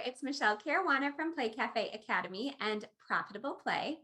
it's Michelle Caruana from Play Cafe Academy and Profitable Play.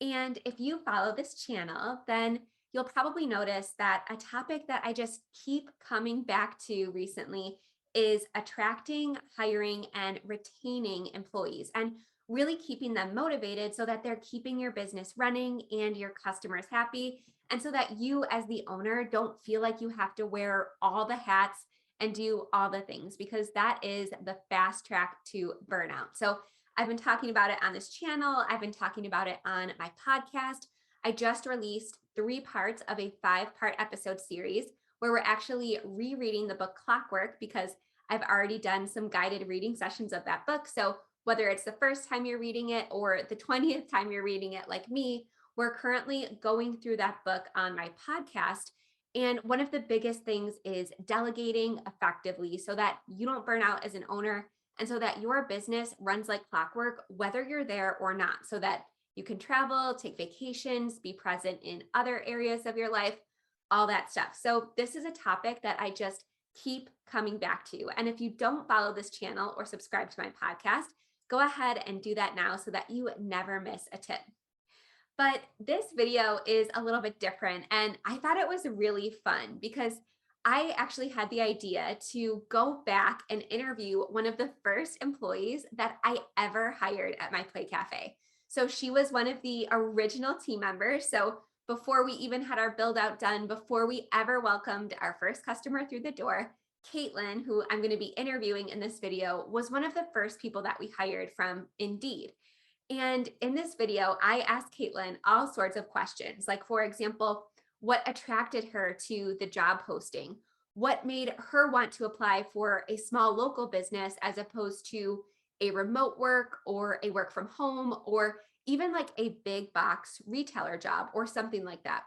And if you follow this channel, then you'll probably notice that a topic that I just keep coming back to recently is attracting, hiring, and retaining employees and really keeping them motivated so that they're keeping your business running and your customers happy. And so that you, as the owner, don't feel like you have to wear all the hats and do all the things, because that is the fast track to burnout. So I've been talking about it on this channel. I've been talking about it on my podcast. I just released 3 parts of a 5-part episode series where we're actually rereading the book Clockwork, because I've already done some guided reading sessions of that book. So whether it's the first time you're reading it or the 20th time you're reading it like me, we're currently going through that book on my podcast. And one of the biggest things is delegating effectively so that you don't burn out as an owner and so that your business runs like clockwork, whether you're there or not, so that you can travel, take vacations, be present in other areas of your life, all that stuff. So this is a topic that I just keep coming back to. And if you don't follow this channel or subscribe to my podcast, go ahead and do that now so that you never miss a tip. But this video is a little bit different, and I thought it was really fun because I actually had the idea to go back and interview one of the first employees that I ever hired at my Play Cafe. So she was one of the original team members. So before we even had our build out done, before we ever welcomed our first customer through the door, Caitlin, who I'm going to be interviewing in this video, was one of the first people that we hired from Indeed. And in this video, I asked Caitlin all sorts of questions, like, for example, what attracted her to the job posting? What made her want to apply for a small local business as opposed to a remote work or a work from home or even like a big box retailer job or something like that?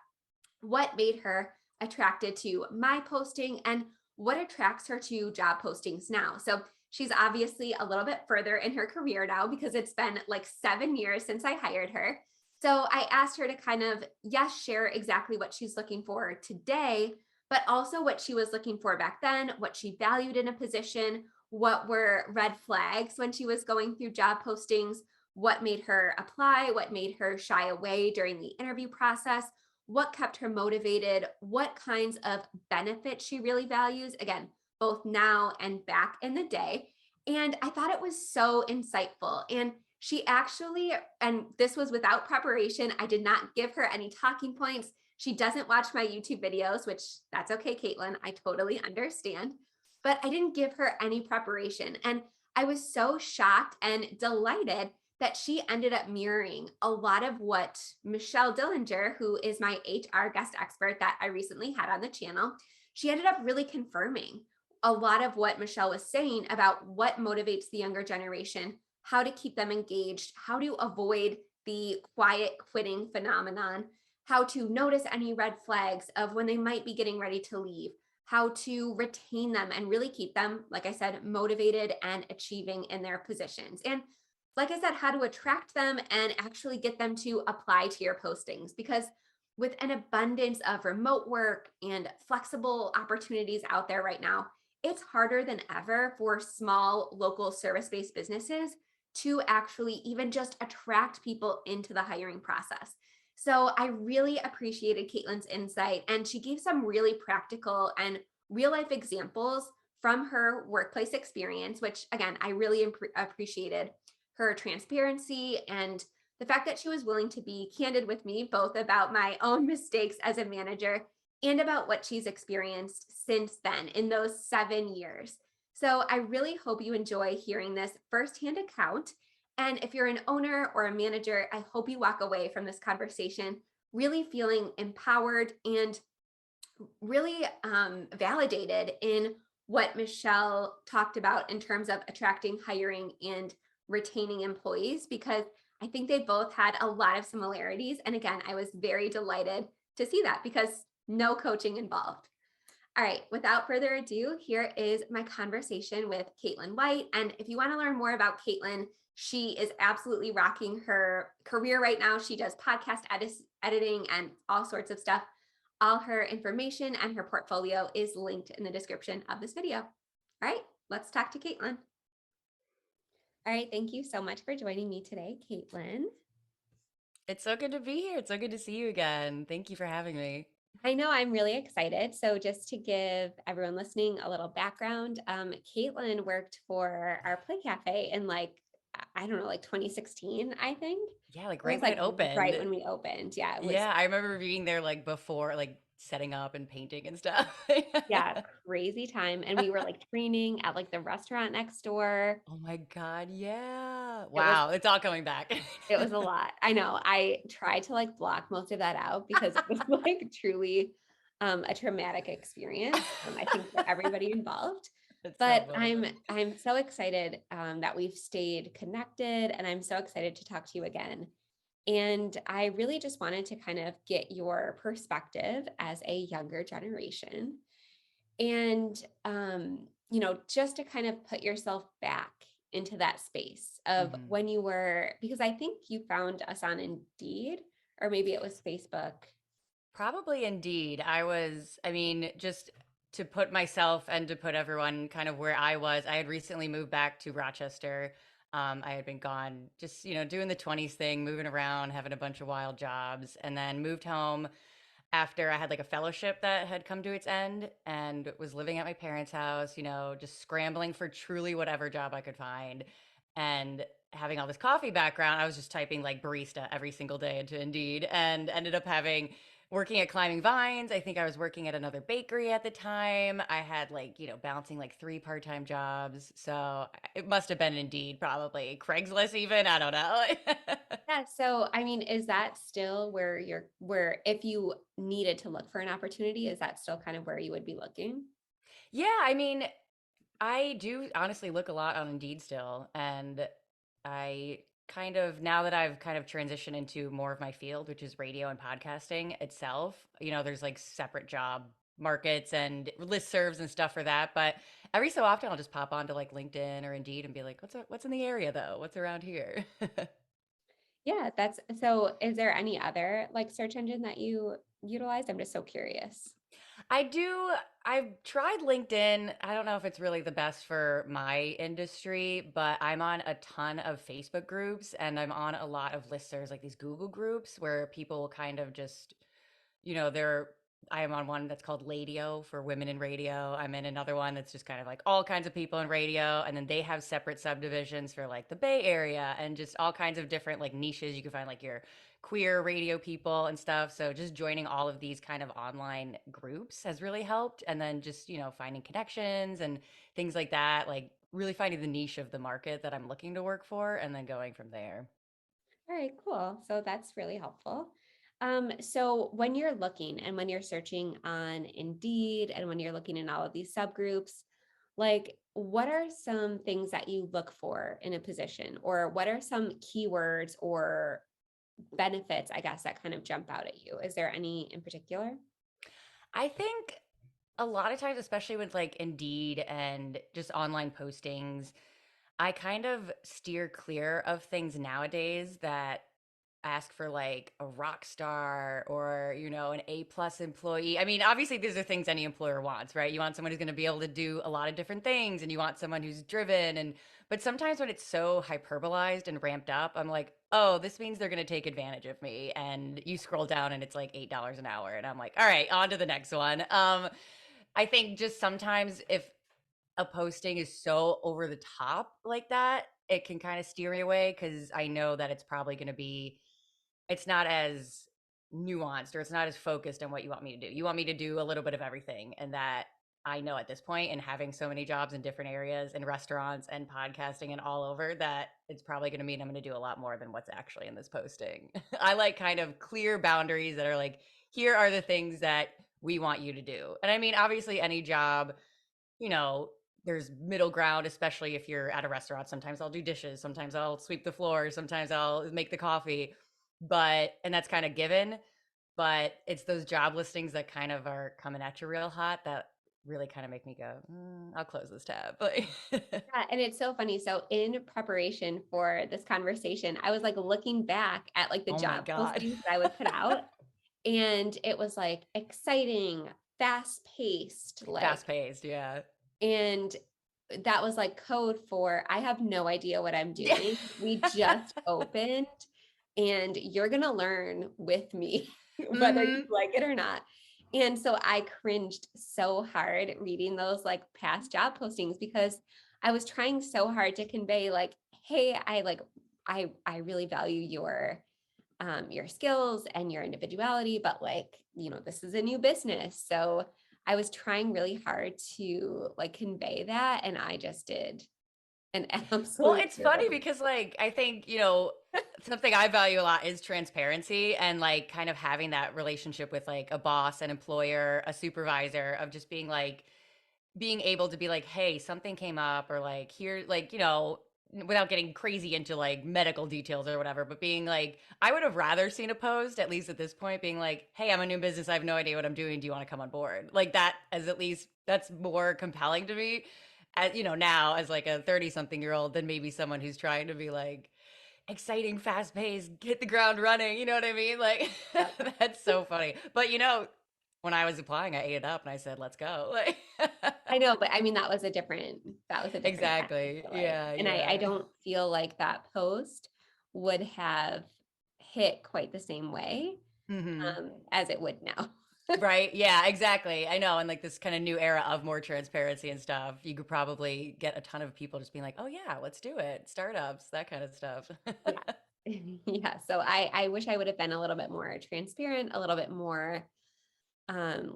What made her attracted to my posting and what attracts her to job postings now? So she's obviously a little bit further in her career now because it's been like 7 years since I hired her. So I asked her to kind of, yes, share exactly what she's looking for today, but also what she was looking for back then, what she valued in a position, what were red flags when she was going through job postings, what made her apply, what made her shy away during the interview process, what kept her motivated, what kinds of benefits she really values, again, both now and back in the day. And I thought it was so insightful. And she actually, and this was without preparation, I did not give her any talking points. She doesn't watch my YouTube videos, which that's okay, Caitlin, I totally understand. But I didn't give her any preparation. And I was so shocked and delighted that she ended up mirroring a lot of what Michelle Dillinger, who is my HR guest expert that I recently had on the channel, she ended up really confirming a lot of what Michelle was saying about what motivates the younger generation, how to keep them engaged, how to avoid the quiet quitting phenomenon, how to notice any red flags of when they might be getting ready to leave, how to retain them and really keep them, like I said, motivated and achieving in their positions. And like I said, how to attract them and actually get them to apply to your postings, because with an abundance of remote work and flexible opportunities out there right now, it's harder than ever for small local service-based businesses to actually even just attract people into the hiring process. So I really appreciated Caitlin's insight, and she gave some really practical and real life examples from her workplace experience, which again, I really appreciated her transparency and the fact that she was willing to be candid with me, both about my own mistakes as a manager and about what she's experienced since then in those 7 years. So I really hope you enjoy hearing this firsthand account. And if you're an owner or a manager, I hope you walk away from this conversation really feeling empowered and really validated in what Michelle talked about in terms of attracting, hiring, and retaining employees, because I think they both had a lot of similarities. And again, I was very delighted to see that because no coaching involved. All right, without further ado, here is my conversation with Caitlin Whyte. And if you want to learn more about Caitlin, she is absolutely rocking her career right now. She does podcast editing and all sorts of stuff. All her information and her portfolio is linked in the description of this video. All right, let's talk to Caitlin. All right. Thank you so much for joining me today, Caitlin. It's so good to be here. It's so good to see you again. Thank you for having me. I know I'm really excited. So, just to give everyone listening a little background, Caitlin worked for our Play Cafe in I don't know, like 2016, I think. Yeah, like It right was when like it opened. right when we opened. Yeah, it was, Yeah, I remember being there like before, like setting up and painting and stuff. yeah, crazy time. And we were like training at like the restaurant next door. Oh my God, yeah. It was Wow, it's all coming back. It was a lot. I know. I tried to like block most of that out because it was like truly a traumatic experience. I think for everybody involved. It's so But funny. I'm so excited that we've stayed connected, and I'm so excited to talk to you again. And I really just wanted to kind of get your perspective as a younger generation and just to kind of put yourself back into that space of Mhm. when you were, because I think you found us on Indeed, or maybe it was Facebook. Probably indeed. I mean, just to put myself and to put everyone kind of where I was, I had recently moved back to Rochester. I had been gone just, doing the 20s thing, moving around, having a bunch of wild jobs, and then moved home after I had like a fellowship that had come to its end and was living at my parents' house, just scrambling for truly whatever job I could find. And having all this coffee background, I was just typing like barista every single day into Indeed and ended up working at Climbing Vines. I think I was working at another bakery at the time. I had like, balancing like three part-time jobs. So it must have been Indeed, probably Craigslist even. I don't know. Yeah. So, I mean, is that still where if you needed to look for an opportunity, is that still kind of where you would be looking? Yeah, I mean, I do honestly look a lot on Indeed still, and I kind of now that I've kind of transitioned into more of my field, which is radio and podcasting itself, there's like separate job markets and listservs and stuff for that, but every so often I'll just pop onto like LinkedIn or Indeed and be like, what's in the area though? What's around here? Yeah, that's so. Is there any other like search engine that you utilize? I'm just so curious. I do. I've tried LinkedIn. I don't know if it's really the best for my industry, but I'm on a ton of Facebook groups and I'm on a lot of listservs, like these Google groups where people kind of just, they're, I am on one that's called Ladio for women in radio. I'm in another one that's just kind of like all kinds of people in radio. And then they have separate subdivisions for like the Bay Area and just all kinds of different like niches. You can find like your queer radio people and stuff. So just joining all of these kind of online groups has really helped. And then just, finding connections and things like that, like really finding the niche of the market that I'm looking to work for and then going from there. All right, cool. So that's really helpful. So when you're looking and when you're searching on Indeed and when you're looking in all of these subgroups, like what are some things that you look for in a position, or what are some keywords or benefits, I guess, that kind of jump out at you? Is there any in particular? I think a lot of times, especially with like Indeed and just online postings, I kind of steer clear of things nowadays that ask for like a rock star or, an A plus employee. I mean, obviously these are things any employer wants, right? You want someone who's going to be able to do a lot of different things and you want someone who's driven but sometimes when it's so hyperbolized and ramped up, I'm like, "Oh, this means they're going to take advantage of me." And you scroll down and it's like $8 an hour and I'm like, "All right, on to the next one." I think just sometimes if a posting is so over the top like that, it can kind of steer me away because I know that it's not as nuanced or it's not as focused on what you want me to do. You want me to do a little bit of everything. And that I know at this point, and having so many jobs in different areas and restaurants and podcasting and all over, that it's probably going to mean I'm going to do a lot more than what's actually in this posting. I like kind of clear boundaries that are like, here are the things that we want you to do. And I mean, obviously, any job, you know, there's middle ground, especially if you're at a restaurant. Sometimes I'll do dishes, sometimes I'll sweep the floor, sometimes I'll make the coffee. And that's kind of given. But it's those job listings that kind of are coming at you real hot that really kind of make me go, I'll close this tab. Yeah, and it's so funny. So in preparation for this conversation, I was like looking back at like the Oh my job God. postings that I would put out, and it was like exciting, fast paced, Fast paced. Yeah. and that was like code for I have no idea what I'm Yeah. doing. We just opened and you're going to learn with me whether you Mhm. like it or not. And so I cringed so hard reading those like past job postings because I was trying so hard to convey like, hey, I really value your skills and your individuality, but like, this is a new business. So I was trying really hard to like convey that. And I just did an Well, absolute it's terrible funny job. because like I think, something I value a lot is transparency and like kind of having that relationship with like a boss, an employer, a supervisor of just being able to be like, "Hey, something came up," or like, "Here," like, without getting crazy into like medical details or whatever, but being like, I would have rather seen a post, at least at this point, being like, "Hey, I'm a new business. I have no idea what I'm doing. Do you want to come on board?" Like that, as at least that's more compelling to me, as now as like a 30 something year old than maybe someone who's trying to be like exciting, fast paced, hit the ground running. You know what I mean? Like, Yep. that's so funny. But when I was applying, I ate it up and I said, "Let's go." Like, I know, but I mean, that was a different time, I exactly. feel like. Yeah, And I yeah. don't feel like that post would have hit quite the same way Hmm. as it would now. Right. Yeah, exactly. I know. And like this kind of new era of more transparency and stuff, you could probably get a ton of people just being like, "Oh yeah, let's do it." Startups, that kind of stuff. Yeah. Yeah. So I wish I would have been a little bit more transparent, a little bit more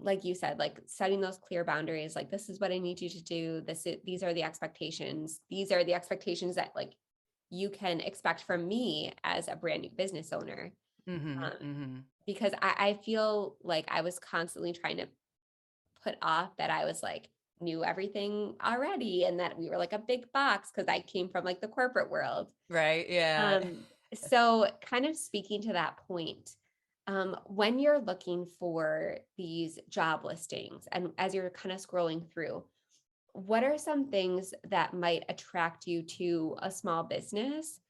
like you said, like setting those clear boundaries, like this is what I need you to do. These are the expectations. These are the expectations that like you can expect from me as a brand new business owner. Hmm. Um, Hmm. because I feel like I was constantly trying to put off that I was like knew everything already and that we were like a big box because I came from like the corporate world. Right. Yeah. So kind of speaking to that point, when you're looking for these job listings and as you're kind of scrolling through, what are some things that might attract you to a small business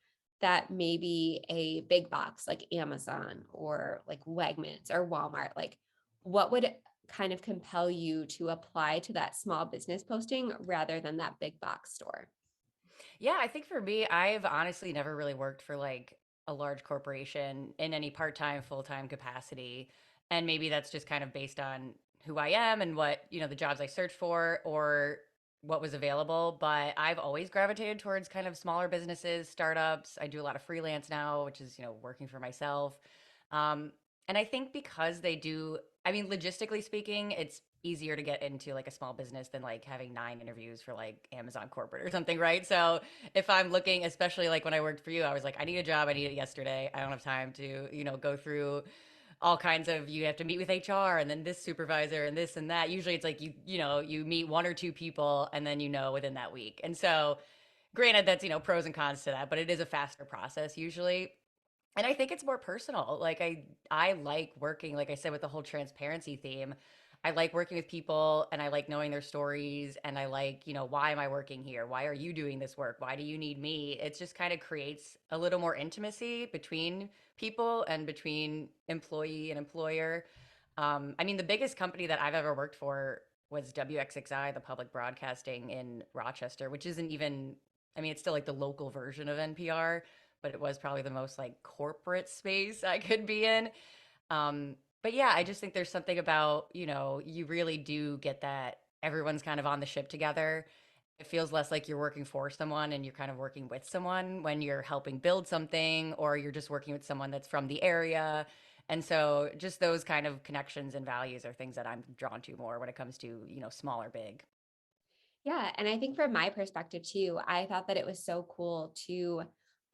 that maybe a big box like Amazon or like Wegmans or Walmart, like what would kind of compel you to apply to that small business posting rather than that big box store? Yeah, I think for me, I've honestly never really worked for like a large corporation in any part-time, full-time capacity. And maybe that's just kind of based on who I am and what, the jobs I search for or what was available. But I've always gravitated towards kind of smaller businesses, startups. I do a lot of freelance now, which is, working for myself. Um, and I think because they do, I mean, logistically speaking, it's easier to get into like a small business than like having 9 interviews for like Amazon corporate or something, right? So if I'm looking, especially like when I worked for you, I was like, I need a job, I need it yesterday. I don't have time to, go through all kinds of you have to meet with HR and then this supervisor and this and that. Usually it's like you meet one or two people and then within that week. And so granted that's pros and cons to that, but it is a faster process usually. And I think it's more personal. Like I like working, like I said, with the whole transparency theme. I like working with people and I like knowing their stories and I like, why am I working here? Why are you doing this work? Why do you need me? It just kind of creates a little more intimacy between people and between employee and employer. I mean, the biggest company that I've ever worked for was WXXI, the public broadcasting in Rochester, which isn't even, I mean, it's still like the local version of NPR, but it was probably the most like corporate space I could be in. But yeah, I just think there's something about, you really do get that everyone's kind of on the ship together. It feels less like you're working for someone and you're kind of working with someone when you're helping build something or you're just working with someone that's from the area. And so just those kind of connections and values are things that I'm drawn to more when it comes to, small or big. Yeah, and I think from my perspective too, I thought that it was so cool to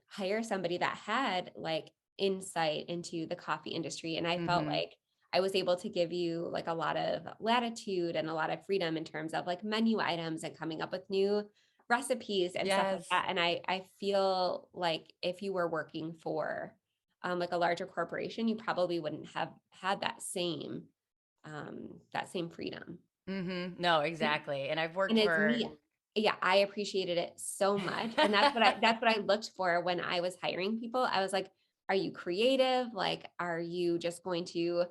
hire somebody that had like insight into the coffee industry. And I felt Mhm. like I was able to give you like a lot of latitude and a lot of freedom in terms of like menu items and coming up with new recipes and stuff like Yes. that. And I feel like if you were working for like a larger corporation, you probably wouldn't have had that same freedom. Mhm. No, exactly. And I've worked And it's for me. Yeah, I appreciated it so much. And that's what I looked for when I was hiring people. I was like, are you creative? Like, are you just going to,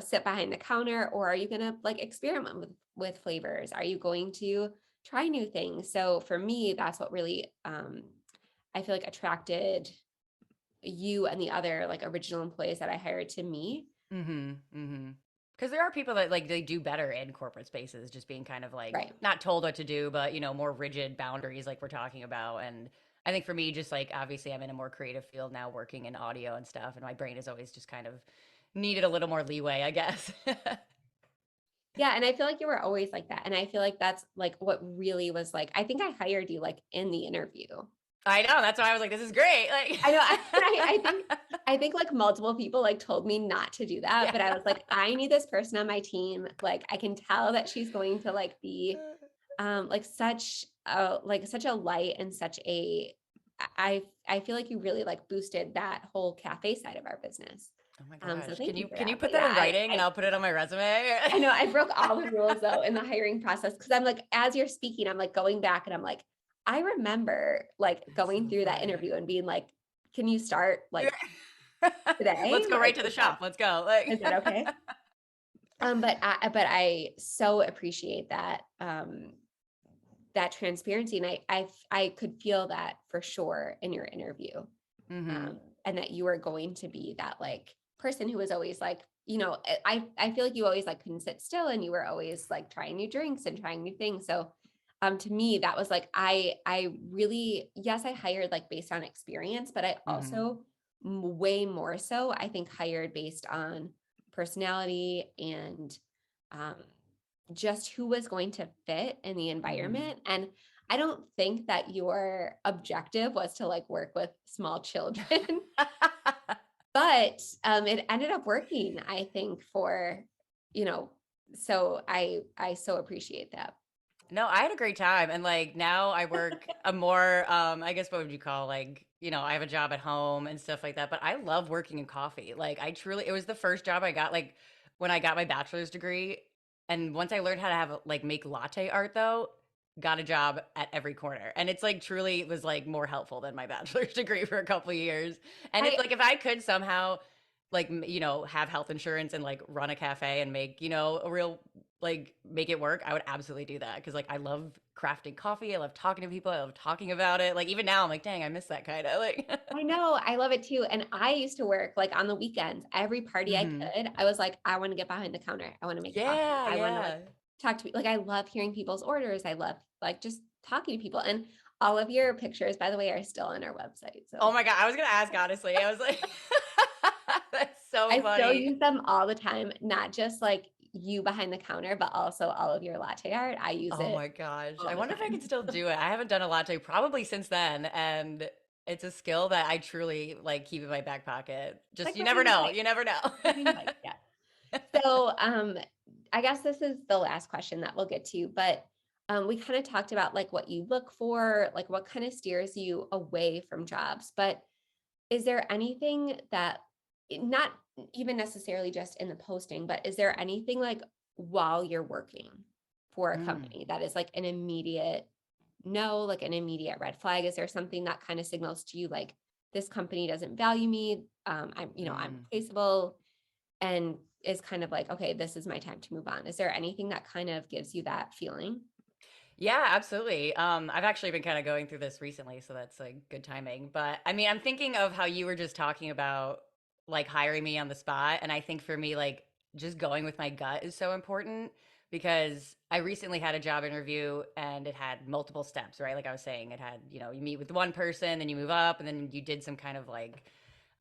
sit behind the counter or are you going to like experiment with flavors? Are you going to try new things. So for me, that's what really I feel like attracted you and the other like original employees that I hired to me. Mm-hmm. Mm-hmm. Because there are people that like they do better in corporate spaces, just being kind of like Right. not told what to do, but more rigid boundaries like we're talking about. And I think for me, just like obviously I'm in a more creative field now, working in audio and stuff, and my brain is always just kind of needed a little more leeway, I guess. Yeah, and I feel like you were always like that. And I feel like that's like what really was like, I think I hired you like in the interview. I know. That's why I was like, this is great. I know. Like, I think like multiple people like told me not to do that, yeah. but I was like, I need this person on my team. Like I can tell that she's going to like be like such a light and such a I feel like you really like boosted that whole cafe side of our business. Oh my So gosh. thank you for Can you that. But put that yeah, in writing and I'll put it on my resume? I know I broke all the rules though in the hiring process because I'm like, as you're speaking, I'm like going back and I'm like, I remember like That's so going through that funny. interview and being like, can you start like Let's today? go right Like, to the shop. Let's go. Like, is that okay? But I so appreciate that that transparency, and I could feel that for sure in your interview, mm-hmm. and that you were going to be that like person who was always like, I feel like you always like couldn't sit still, and you were always like trying new drinks and trying new things. So, to me, that was like I really yes, I hired like based on experience, but I Mm-hmm. also way more so I think hired based on personality and um, just who was going to fit in the Mm-hmm. environment. And I don't think that your objective was to like work with small children, but it ended up working, I think, for, you know, so I so appreciate that. No, I had a great time. And like now I work a more I guess what would you call like, I have a job at home and stuff like that, but I love working in coffee. Like I truly it was the first job I got like when I got my bachelor's degree. And once I learned how to have like make latte art though, got a job at every corner. And it's like truly was like more helpful than my bachelor's degree for a couple of years. And I it's like if I could somehow like have health insurance and like run a cafe and make a real like make it work, I would absolutely do that because like I love crafting coffee, I love talking to people, I love talking about it. Like even now I'm like, dang, I miss that kind of like. I know, I love it too. And I used to work like on the weekends, every party I Hmm. could. I was like, I want to get behind the counter. I want to make coffee. Yeah, I want to like yeah. talk to like I love hearing people's orders. I love like just talking to people. And all of your pictures, by the way, are still on our website. Oh So my god, I was gonna ask honestly, I was like that's so I still funny. use them all the time, not just like you behind the counter, but also all of your latte art. I use Oh it my gosh, all I the wonder if I time. could still do it. I haven't done a latte probably since then, and it's a skill that I truly like keep in my back pocket. It's Just like you never riding a know, bike. you never know. Riding a bike, yeah. So, I guess this is the last question that we'll get to, but we kind of talked about like what you look for, like what kind of steers you away from jobs. But is there anything that, not even necessarily just in the posting, but is there anything like while you're working for a Mm, company that is like an immediate no, like an immediate red flag? Is there something that kind of signals to you like this company doesn't value me? I'm mm. replaceable, and is kind of like, okay, this is my time to move on. Is there anything that kind of gives you that feeling? Yeah, absolutely. I've actually been kind of going through this recently, so that's like good timing. But I mean, I'm thinking of how you were just talking about like hiring me on the spot. And I think for me, like just going with my gut is so important because I recently had a job interview and it had multiple steps, right? Like I was saying, it had, you meet with one person, then you move up, and then you did some kind of like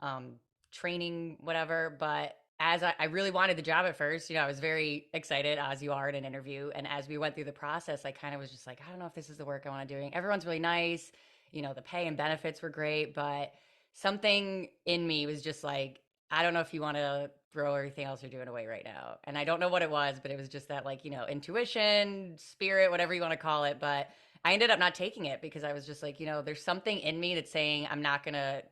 um, training, whatever. But as I really wanted the job at first, I was very excited as you are in an interview. And as we went through the process, I kind of was just like, I don't know if this is the work I want to do. Everyone's really nice. The pay and benefits were great, but something in me was just like, I don't know if you want to throw everything else you're doing away right now. And I don't know what it was, but it was just that like, intuition, spirit, whatever you want to call it. But I ended up not taking it because I was just like, there's something in me that's saying I'm not going to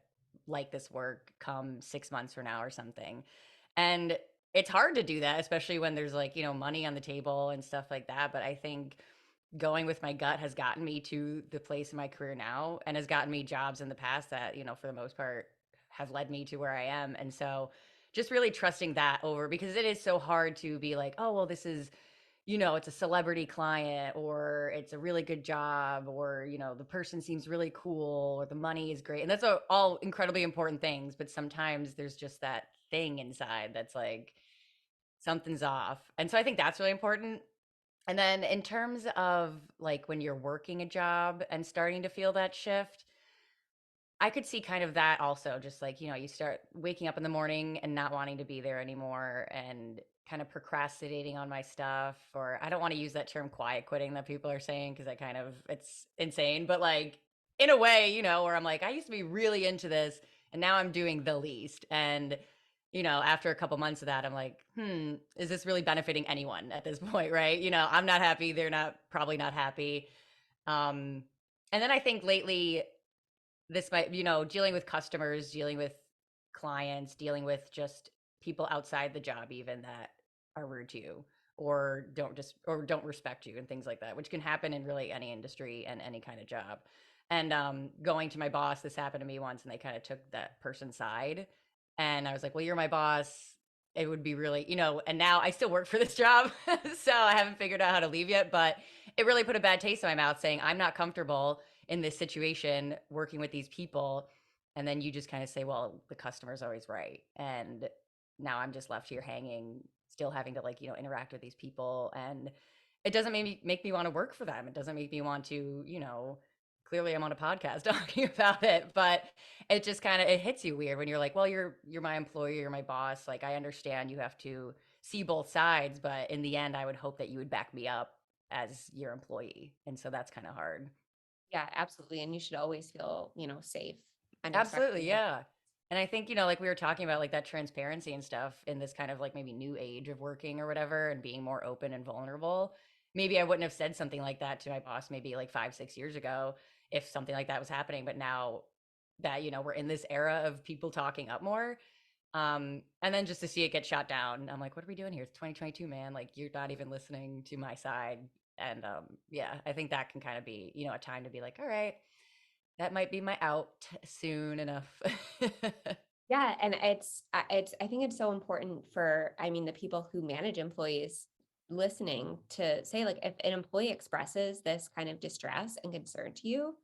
like this work come 6 months from now or something. And it's hard to do that, especially when there's like, money on the table and stuff like that. But I think going with my gut has gotten me to the place in my career now and has gotten me jobs in the past that, for the most part have led me to where I am. And so just really trusting that over because it is so hard to be like, oh, well, this is it's a celebrity client or it's a really good job or, the person seems really cool or the money is great. And that's all incredibly important things. But sometimes there's just that thing inside that's like something's off. And so I think that's really important. And then in terms of like when you're working a job and starting to feel that shift, I could see kind of that also, just like, you start waking up in the morning and not wanting to be there anymore and kind of procrastinating on my stuff. Or I don't want to use that term quiet quitting that people are saying because it's insane. But like in a way, where I'm like, I used to be really into this and now I'm doing the least. And, after a couple months of that, I'm like, is this really benefiting anyone at this point? Right. I'm not happy. They're probably not happy. Um, and then I think lately, this might, dealing with customers, dealing with clients, dealing with just people outside the job even that are rude to you or don't respect you and things like that, which can happen in really any industry and any kind of job. And going to my boss, this happened to me once, and they kind of took that person's side. And I was like, well, you're my boss. It would be really, and now I still work for this job. So I haven't figured out how to leave yet, but it really put a bad taste in my mouth saying, I'm not comfortable in this situation working with these people. And then you just kind of say, well, the customer's always right. And now I'm just left here hanging, still having to like, interact with these people. And it doesn't make me want to work for them. It doesn't make me want to, clearly I'm on a podcast talking about it, but it just kind of, it hits you weird when you're like, well, you're my employee, you're my boss. Like I understand you have to see both sides, but in the end, I would hope that you would back me up as your employee. And so that's kind of hard. Yeah, absolutely. And you should always feel, safe and respected. Absolutely, yeah. And I think, like we were talking about like that transparency and stuff in this kind of like maybe new age of working or whatever and being more open and vulnerable. Maybe I wouldn't have said something like that to my boss maybe like 5, 6 years ago if something like that was happening. But now that, we're in this era of people talking up more, and then just to see it get shot down, I'm like, what are we doing here? It's 2022, man. Like you're not even listening to my side. And yeah, I think that can kind of be, a time to be like, all right, that might be my out soon enough. Yeah, and it's I think it's so important for I mean the people who manage employees listening to say like if an employee expresses this kind of distress and concern to you,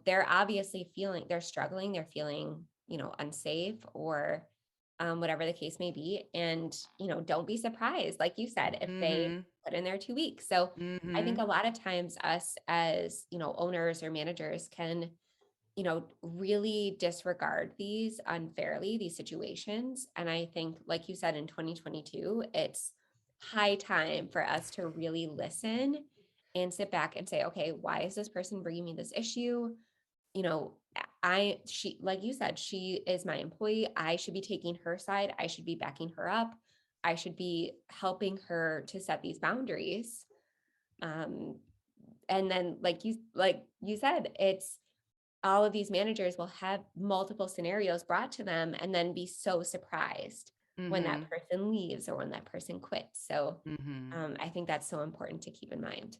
they're obviously feeling they're struggling, they're feeling, unsafe or whatever the case may be. And, don't be surprised, like you said, if they Mhm. put in their 2 weeks. So I think a Mhm. lot of times us as, owners or managers can really disregard these unfairly, these situations. And I think, like you said, in 2022, it's high time for us to really listen and sit back and say, okay, why is this person bringing me this issue? She, like you said, she is my employee. I should be taking her side. I should be backing her up. I should be helping her to set these boundaries. Um, and then, like you said, it's all of these managers will have multiple scenarios brought to them and then be so surprised when that Mhm. person leaves or when that person quits. So Mhm. I think that's so important to keep in mind.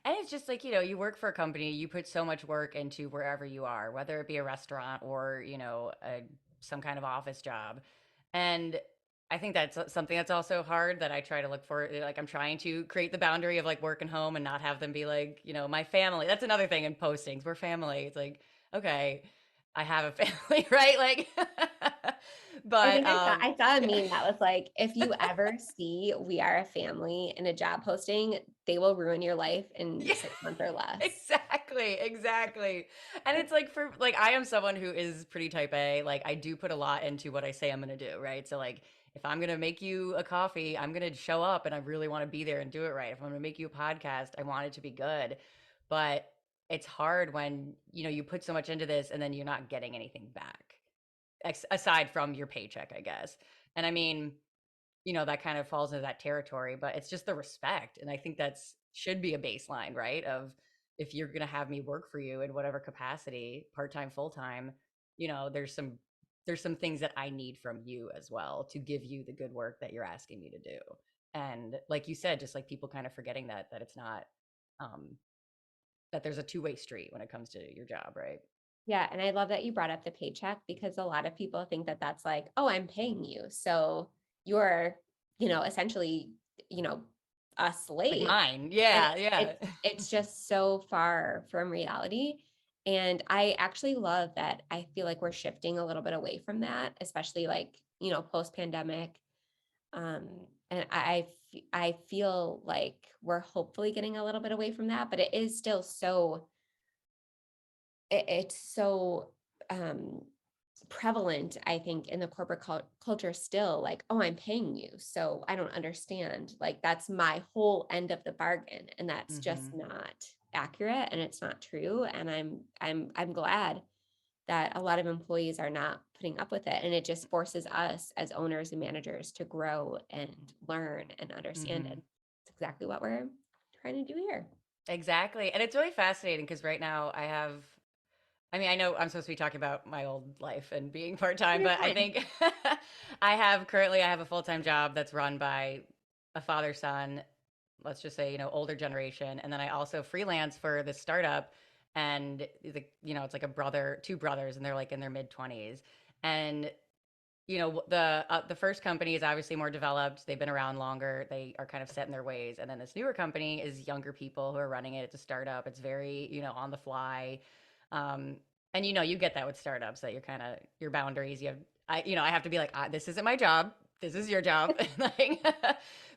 And it's just like, you work for a company, you put so much work into wherever you are, whether it be a restaurant or, some kind of office job. And I think that's something that's also hard that I try to look for. Like, I'm trying to create the boundary of like work and home and not have them be like, my family. That's another thing in postings. We're family. It's like, okay, I have a family, right? Like, I but think I saw a meme that was like, if you ever see "We Are a Family" in a job posting, they will ruin your life in yeah. 6 months or less. Exactly, exactly. And it's like for like I am someone who is pretty type A. Like I do put a lot into what I say I'm going to do, right? So like if I'm going to make you a coffee, I'm going to show up and I really want to be there and do it right. If I'm going to make you a podcast, I want it to be good. But it's hard when, you put so much into this and then you're not getting anything back aside from your paycheck, I guess. And I mean, that kind of falls into that territory, but it's just the respect. And I think that's should be a baseline, right? Of if you're going to have me work for you in whatever capacity, part-time, full-time, there's some things that I need from you as well to give you the good work that you're asking me to do. And like you said, just like people kind of forgetting that it's not um that there's a two-way street when it comes to your job, right? Yeah, and I love that you brought up the paycheck because a lot of people think that that's like, oh, I'm paying you. So you're, essentially, you know, a Like slave. mine. And Yeah, yeah. it's just so far from reality. And I actually love that I feel like we're shifting a little bit away from that, especially like, post pandemic. Um, and I feel like we're hopefully getting a little bit away from that, but it is still so it's so um prevalent, I think, in the corporate culture still, like, oh, I'm paying you, so I don't understand. Like, that's my whole end of the bargain. And that's just Mhm. not accurate and it's not true. And I'm glad that a lot of employees are not putting up with it. And it just forces us as owners and managers to grow and learn and understand it. Mhm. It's exactly what we're trying to do here. Exactly. And it's really fascinating because right now I mean, I know I'm supposed to be talking about my old life and being part-time, You're but I fine. think I have a full-time job that's run by a father-son, let's just say, older generation. And then I also freelance for this startup and it's like a brother, two brothers, and they're like in their mid 20s. And the first company is obviously more developed. They've been around longer. They are kind of set in their ways. And then this newer company is younger people who are running it. It's a startup. It's very, on the fly. Um, and you get that with startups that you're kind of your boundaries. I have to be like, this isn't my job. This is your job. Like,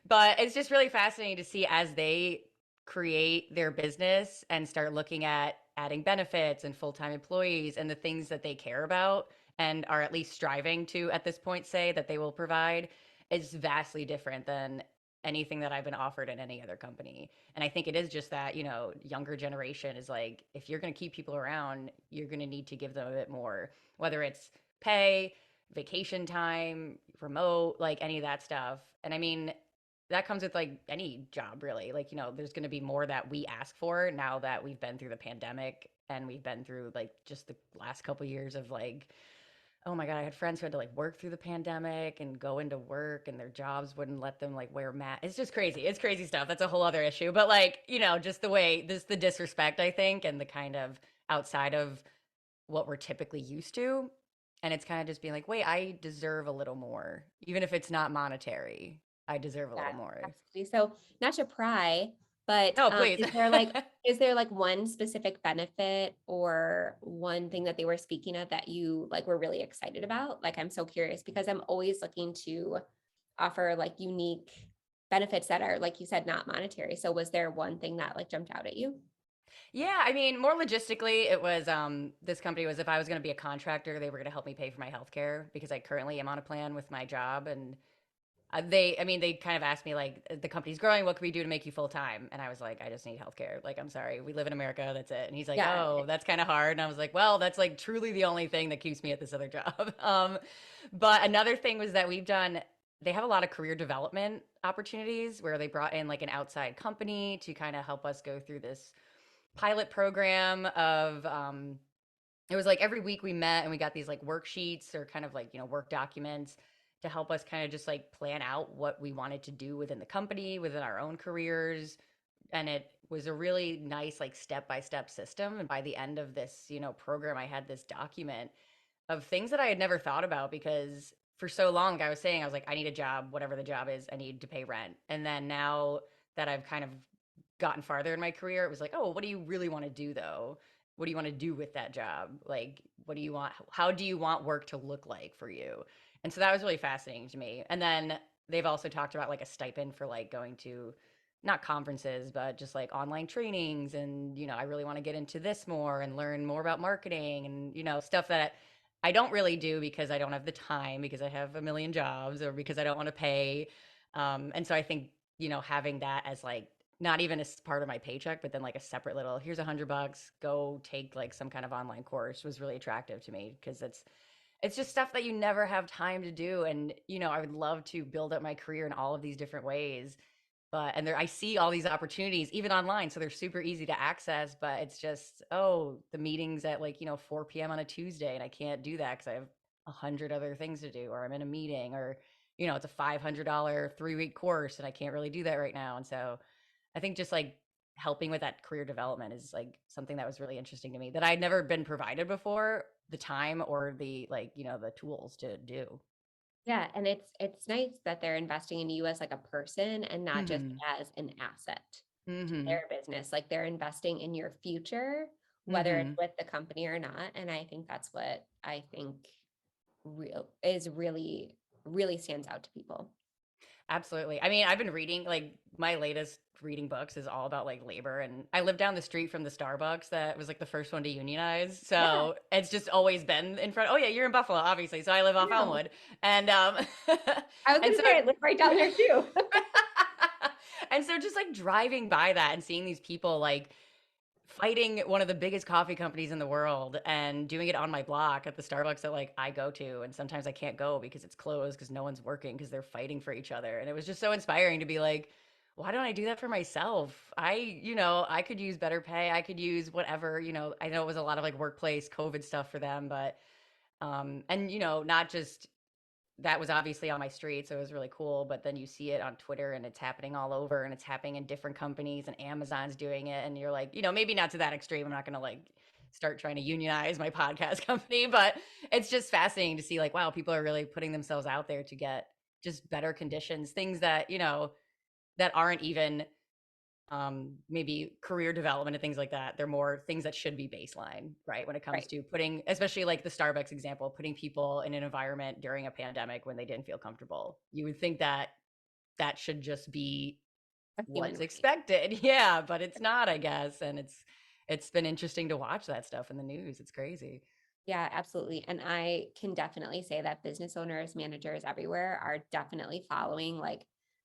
but it's just really fascinating to see as they create their business and start looking at adding benefits and full-time employees and the things that they care about and are at least striving to at this point say that they will provide is vastly different than anything that I've been offered in any other company. And I think it is just that, younger generation is like, if you're going to keep people around, you're going to need to give them a bit more, whether it's pay, vacation time, remote, like any of that stuff. And I mean, that comes with like any job really. Like, there's going to be more that we ask for now that we've been through the pandemic and we've been through like just the last couple years of like, oh my God, I had friends who had to like work through the pandemic and go into work and their jobs wouldn't let them like wear masks. It's just crazy. It's crazy stuff. That's a whole other issue. But like, just the way the disrespect, I think, and the kind of outside of what we're typically used to. And it's kind of just being like, wait, I deserve a little more, even if it's not monetary. I deserve a Yeah, little more. absolutely. So not to pry, but Oh, please. is there like one specific benefit or one thing that they were speaking of that you like were really excited about? Like, I'm so curious because I'm always looking to offer like unique benefits that are, like you said, not monetary. So was there one thing that like jumped out at you? Yeah, I mean, more logistically, it was this company was if I was going to be a contractor, they were going to help me pay for my healthcare because I currently am on a plan with my job and I mean, they kind of asked me like, the company's growing. What can we do to make you full time? And I was like, I just need healthcare. Like, I'm sorry, we live in America. That's it. And he's like, Yeah. oh, that's kind of hard. And I was like, well, that's like truly the only thing that keeps me at this other job. But another thing was that we've done. They have a lot of career development opportunities where they brought in like an outside company to kind of help us go through this pilot program of it was like every week we met and we got these like worksheets or kind of like work documents to help us kind of just like plan out what we wanted to do within the company within our own careers, and it was a really nice like step by step system. And by the end of this program, I had this document of things that I had never thought about because for so long, like I was saying, I was like, I need a job, whatever the job is, I need to pay rent. And then now that I've kind of gotten farther in my career, it was like, oh, what do you really want to do though? What do you want to do with that job? Like, what do you want? How do you want work to look like for you? And so that was really fascinating to me. And then they've also talked about like a stipend for like going to not conferences, but just like online trainings. And, I really want to get into this more and learn more about marketing and, stuff that I don't really do because I don't have the time because I have a million jobs or because I don't want to pay. And so I think, having that as like not even as part of my paycheck, but then like a separate little, here's $100, go take like some kind of online course was really attractive to me because it's just stuff that you never have time to do. And, I would love to build up my career in all of these different ways. But and there I see all these opportunities even online, so they're super easy to access, but it's just, oh, the meeting's at like, 4 p.m. on a Tuesday and I can't do that because I have 100 other things to do, or I'm in a meeting, or, it's a $500 3-week course and I can't really do that right now. And so I think just like helping with that career development is like something that was really interesting to me that I'd never been provided before, the time or the like, the tools to do. Yeah, and it's nice that they're investing in you as like a person and not just Mhm. as an asset to Mhm. their business. Like they're investing in your future, whether it's Mhm. with the company or not. And I think that's what I think really stands out to people. Absolutely. I mean, I've been reading like my latest reading books is all about like labor, and I live down the street from the Starbucks that was like the first one to unionize. Yeah, So it's just always been in front. Oh yeah, you're in Buffalo, obviously. So I live I off know. Elmwood, and I was and gonna so say I live right down there too. and so just like driving by that and seeing these people like fighting one of the biggest coffee companies in the world and doing it on my block at the Starbucks that like I go to, and sometimes I can't go because it's closed because no one's working because they're fighting for each other. And it was just so inspiring to be like, why don't I do that for myself? I could use better pay. I could use whatever, I know it was a lot of like workplace COVID stuff for them, but and not just that was obviously on my street, so it was really cool. But then you see it on Twitter and it's happening all over and it's happening in different companies and Amazon's doing it. And you're like, maybe not to that extreme. I'm not going to like start trying to unionize my podcast company, but it's just fascinating to see like, wow, people are really putting themselves out there to get just better conditions, things that, that aren't even maybe career development and things like that. They're more things that should be baseline, right? When it comes Right. to putting, especially like the Starbucks example, putting people in an environment during a pandemic when they didn't feel comfortable. You would think that that should just be A human what's right. expected. Yeah, but it's not, I guess. And it's been interesting to watch that stuff in the news. It's crazy. Yeah, absolutely. And I can definitely say that business owners, managers everywhere are definitely following like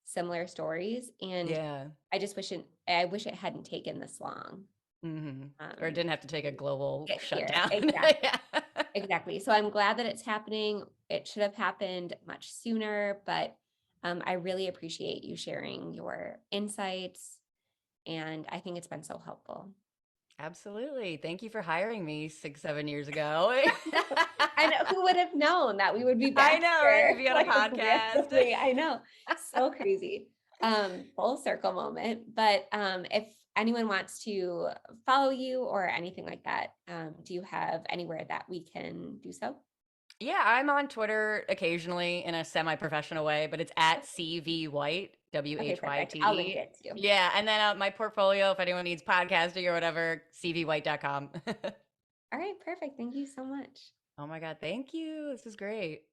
similar stories. And Yeah. I wish it hadn't taken this long. Or it Um, didn't have to take a global get here. shutdown. Exactly. Yeah. Exactly. So I'm glad that it's happening. It should have happened much sooner, but I really appreciate you sharing your insights. And I think it's been so helpful. Absolutely. Thank you for hiring me 6, 7 years ago. And who would have known that we would be I back know, right? here If you had a like podcast. randomly? I know. So crazy. Full circle moment. But if anyone wants to follow you or anything like that, do you have anywhere that we can do so? Yeah, I'm on Twitter occasionally in a semi-professional way, but it's at CV White, Okay, Whyte. perfect. I'll link it too. Yeah, and then my portfolio, if anyone needs podcasting or whatever, cvwhite.com. All right, perfect. Thank you so much. Oh my God, thank you. This is great.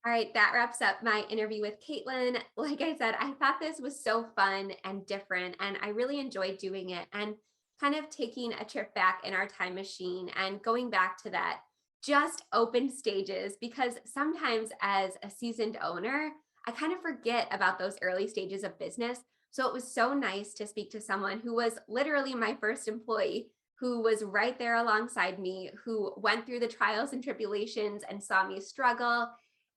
All right, that wraps up my interview with Caitlin. Like I said, I thought this was so fun and different, and I really enjoyed doing it and kind of taking a trip back in our time machine and going back to that just open stages because sometimes as a seasoned owner, I kind of forget about those early stages of business. So it was so nice to speak to someone who was literally my first employee, who was right there alongside me, who went through the trials and tribulations and saw me struggle,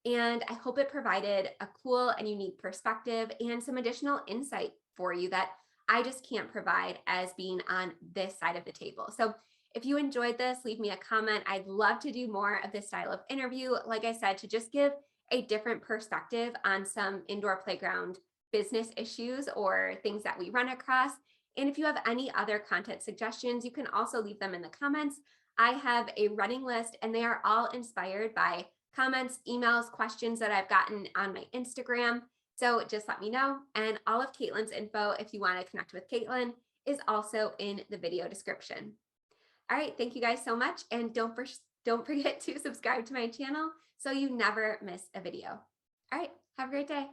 and I hope it provided a cool and unique perspective and some additional insight for you that I just can't provide as being on this side of the table. So if you enjoyed this, leave me a comment. I'd love to do more of this style of interview. Like I said, to just give a different perspective on some indoor playground business issues or things that we run across. And if you have any other content suggestions, you can also leave them in the comments. I have a running list and they are all inspired by comments, emails, questions that I've gotten on my Instagram. So just let me know. And all of Caitlin's info, if you want to connect with Caitlin, is also in the video description. All right, thank you guys so much. And don't forget to subscribe to my channel so you never miss a video. All right, have a great day.